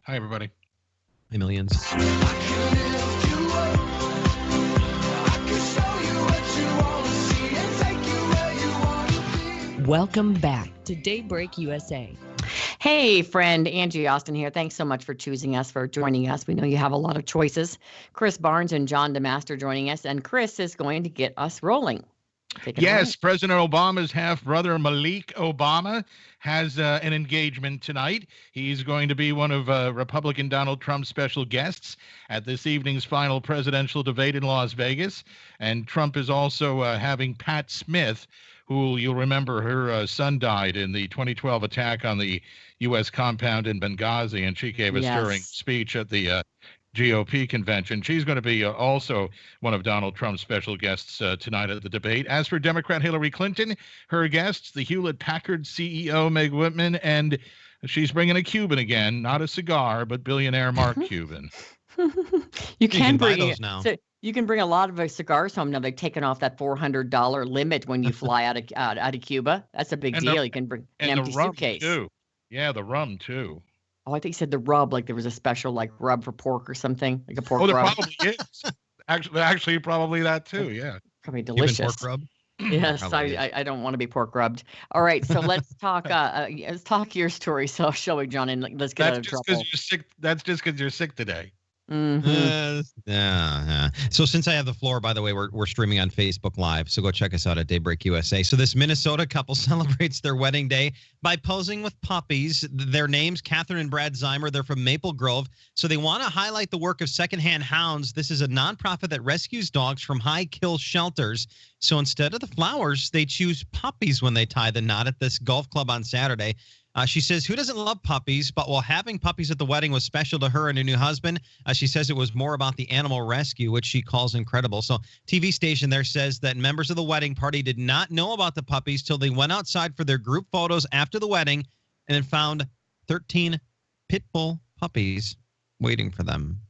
Hi, everybody. Hey, millions. Welcome back to Daybreak USA. Hey, friend, Angie Austin here. Thanks so much for choosing us, for joining us. We know you have a lot of choices. Chris Barnes and John DeMaster joining us, and Chris is going to get us rolling. Yes, President Obama's half-brother Malik Obama has an engagement tonight. He's going to be one of Republican Donald Trump's special guests at this evening's final presidential debate in Las Vegas. And Trump is also having Pat Smith, who you'll remember her son died in the 2012 attack on the U.S. compound in Benghazi, and she gave a stirring speech at the GOP convention. She's going to be also one of Donald Trump's special guests tonight at the debate. As for Democrat Hillary Clinton, her guests, the Hewlett-Packard CEO Meg Whitman, and she's bringing a Cuban again, not a cigar, but billionaire Mark Cuban. You can bring those now. So you can bring a lot of cigars home now. They've taken off that $400 limit when you fly out of Cuba. That's a big deal. You can bring an empty suitcase. Too. Yeah, the rum too. Oh, I think you said the rub, like there was a special like rub for pork or something, like a pork rub. Oh, there probably is. Actually, probably that too. Yeah, probably delicious. Pork rub. Yes, I don't want to be pork rubbed. All right, so let's talk. Let's talk your story. So, shall we, John? And let's get out of trouble. You're sick. That's just because you're sick today. Mm-hmm. Yeah. So since I have the floor, by the way, we're streaming on Facebook Live, so go check us out at Daybreak USA. So this Minnesota couple celebrates their wedding day by posing with puppies. Their names, Catherine and Brad Zeimer. They're from Maple Grove. So they want to highlight the work of Secondhand Hounds. This is a nonprofit that rescues dogs from high-kill shelters. So instead of the flowers, they choose puppies when they tie the knot at this golf club on Saturday. She says, who doesn't love puppies? But while having puppies at the wedding was special to her and her new husband, she says it was more about the animal rescue, which she calls incredible. So TV station there says that members of the wedding party did not know about the puppies till they went outside for their group photos after the wedding and then found 13 pit bull puppies waiting for them.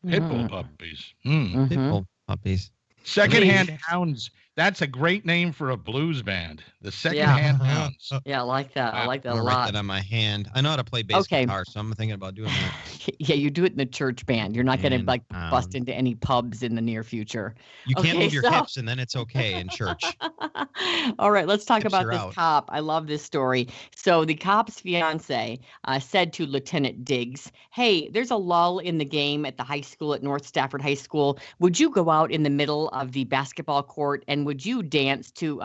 Pit bull puppies. Mm-hmm. Pit bull puppies. Secondhand Hounds. That's a great name for a blues band. The Secondhand Hounds. Yeah, I like that. I like that a lot. Write that on my hand. I know how to play bass guitar, so I'm thinking about doing that. Yeah, you do it in the church band. You're not going to like bust into any pubs in the near future. You can't move your hips, and then it's okay in church. All right, let's talk Hips about are this out. cop. I love this story. So the cop's fiance said to Lieutenant Diggs, "Hey, there's a lull in the game at the high school at North Stafford High School. Would you go out in the middle of the basketball court and would you dance to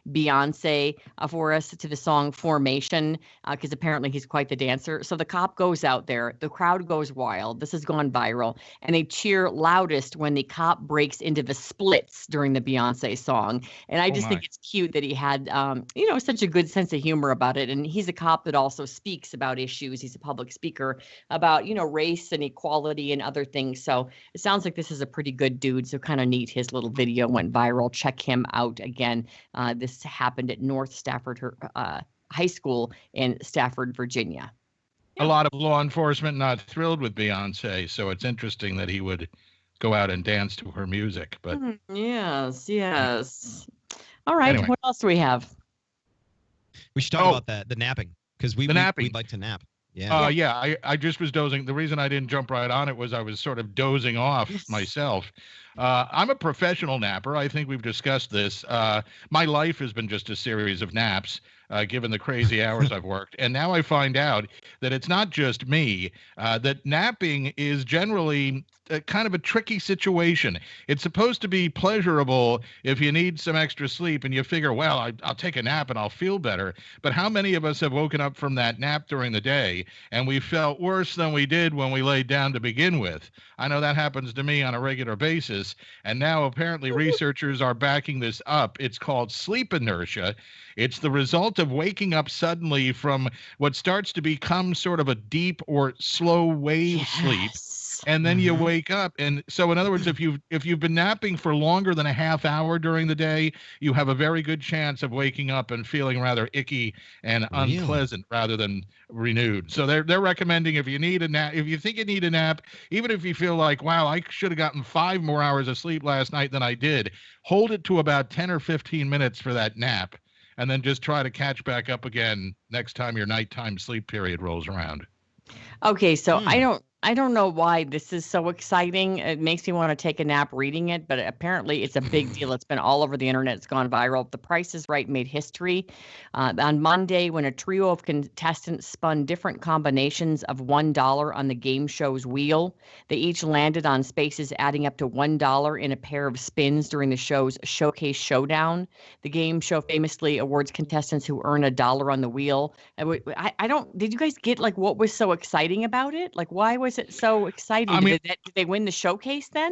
Beyonce for us to the song Formation?" Because apparently he's quite the dancer. So the cop goes out there. The crowd goes wild. This has gone viral. And they cheer loudest when the cop breaks into the splits during the Beyonce song. And I just think it's cute that he had, such a good sense of humor about it. And he's a cop that also speaks about issues. He's a public speaker about, race and equality and other things. So it sounds like this is a pretty good dude. So kind of neat. His little video went viral. Check him out again. This happened at North Stafford High School in Stafford, Virginia. A lot of law enforcement not thrilled with Beyonce, so it's interesting that he would go out and dance to her music. But yes. All right. Anyway. What else do we have? We should talk about the napping, because we'd like to nap. Yeah. I just was dozing. The reason I didn't jump right on it was I was sort of dozing off myself. I'm a professional napper. I think we've discussed this. My life has been just a series of naps, given the crazy hours I've worked. And now I find out that it's not just me, that napping is generally kind of a tricky situation. It's supposed to be pleasurable if you need some extra sleep and you figure, well, I'll take a nap and I'll feel better. But how many of us have woken up from that nap during the day and we felt worse than we did when we laid down to begin with? I know that happens to me on a regular basis. And now apparently researchers are backing this up. It's called sleep inertia. It's the result of waking up suddenly from what starts to become sort of a deep or slow wave sleep. And then you wake up. And so in other words, if you've been napping for longer than a half hour during the day, you have a very good chance of waking up and feeling rather icky and unpleasant rather than renewed. So they're recommending if you need a nap, if you think you need a nap, even if you feel like, wow, I should have gotten 5 more hours of sleep last night than I did, hold it to about 10 or 15 minutes for that nap. And then just try to catch back up again next time your nighttime sleep period rolls around. Okay, so Hmm. I don't know why this is so exciting. It makes me want to take a nap reading it, but apparently it's a big deal. It's been all over the internet. It's gone viral. The Price is Right made history on Monday when a trio of contestants spun different combinations of $1 on the game show's wheel. They each landed on spaces adding up to $1 in a pair of spins during the show's Showcase Showdown. The game show famously awards contestants who earn $1 on the wheel. I don't. Did you guys get like what was so exciting about it? Like, why was it so exciting? I mean, Did they win the showcase then?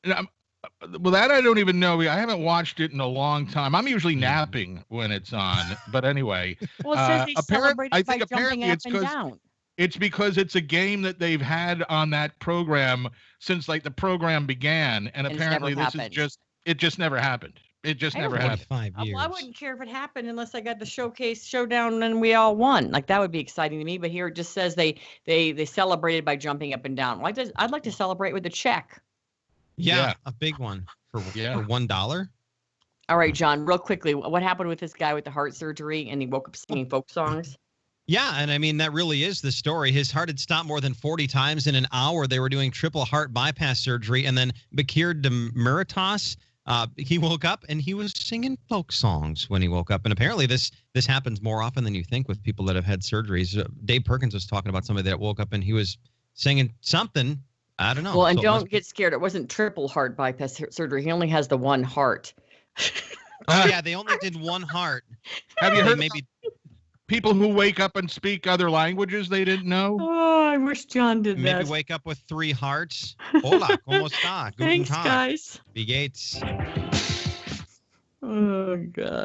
well, that I don't even know. I haven't watched it in a long time. I'm usually Mhm. napping when it's on. But anyway, Well, it says they I celebrated by think jumping apparently up and down. it's because it's a game that they've had on that program since like the program began, and And it's never apparently this is happened. it just never happened. It just I don't never think- happened. 45 years. Well, I wouldn't care if it happened unless I got the showcase showdown and we all won. Like that would be exciting to me. But here it just says they celebrated by jumping up and down. Well, I'd like to celebrate with a check. Yeah, Yeah. a big one for Yeah. $1. All right, John, real quickly, what happened with this guy with the heart surgery and he woke up singing folk songs? Yeah, and I mean that really is the story. His heart had stopped more than 40 times in an hour. They were doing triple heart bypass surgery, and then Bakir Demiritas, he woke up and he was singing folk songs when he woke up. And apparently this happens more often than you think with people that have had surgeries. Dave Perkins was talking about somebody that woke up and he was singing something. I don't know. Well, and So it must don't get scared. It wasn't triple heart bypass surgery. He only has the one heart. Oh yeah, they only did one heart. Have you They heard maybe people who wake up and speak other languages they didn't know? Oh, I wish John did maybe that. wake up with 3 hearts? Hola, ¿cómo está? Guten Thanks, Tag. guys. Wie geht's? Oh, God.